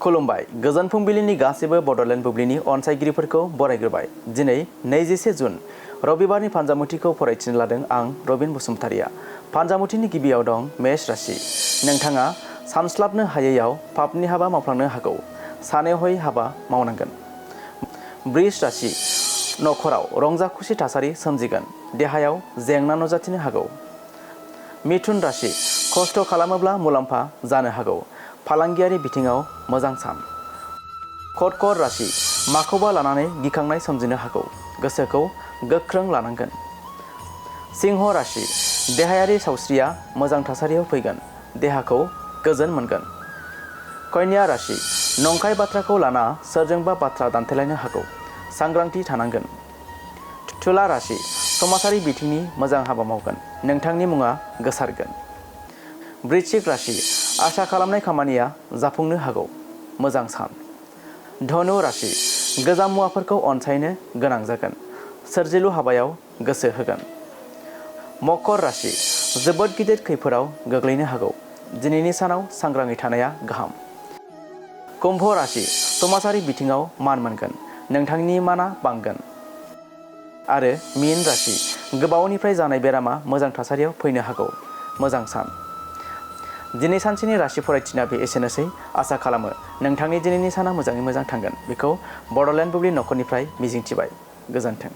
खुलुमबाय गोजोन फुंबिलिनि गासैबो बड'लेण्ड बुब्लिनि अनसायगिरिफोरखौ बरायग्रोबाय। दिनै 21 जुन रबिबारनि फानजामुथिखौ फरायथिनो लादों आं रबिन बसुमतारिया। फानजामुथिनि गिबियाव दं मेष राशि। नोंथाङा सानस्लाबनो हायैयाव पापनि हाबा मावफ्लांनो हागौ। सानै हयै हाबा मावनांगोन। वृष राशि। नखराव रंजा खुसि थासारि सोमजिगोन। देहायाव जेंना नुजाथिनो हागौ। मिथुन राशि। खस्थ' खालामोब्ला मुलाम्फा जानो हागौ। फालांगियारि बिथिङाव मोजां सान। कर्कट राशि। माखौबा लानानै गिखांनाय सोमजिनो हागौ। गोसोखौ गोख्रों लानांगोन। सिंह राशि। देहायारि सावस्रिया मोजां थासारियाव फैगोन। देहाखौ गोजोन मोनगोन। कन्या राशि। नंखाय बाथ्राखौ लाना सोरजोंबा बाथ्रा दान्थेलायनो हागौ। सांग्रांथि थानांगोन। तुला राशि। समाजारि बिथिंनि मोजां हाबा मावगोन। नोंथांनि मुङा गोसारगोन। वृश्चिक राशि। आसा खालामनाय खामानिया जाफुंनो हागौ। मोजां सान। धनु राशि। गोजाम मुवाफोरखौ अनसायनो गोनां जागोन। सोरजिलु हाबायाव गोसो होगोन। मकर राशि। जोबोद गिदिर खैफोदाव गोग्लैनो हागौ। दिनैनि सानाव सांग्राङै थानाया गाहाम। कुम्भ राशि। समाजारि बिथिङाव मान मोनगोन। नोंथांनि माना बांगोन। आरो मीन राशि। गोबावनिफ्राय जानाय बेरामा मोजां थासारियाव फैनो हागौ। मोजां सान। दिनै सानसेनि राशि फरायथिना बे एसेनोसै। आसा खालामो नोंथांनि दिनैनि साना मोजाङै मोजां थांगोन। बेखौ बड'लेण्ड बुब्लि नखरनिफ्राय मिजिंथिबाय। गोजोन्थों।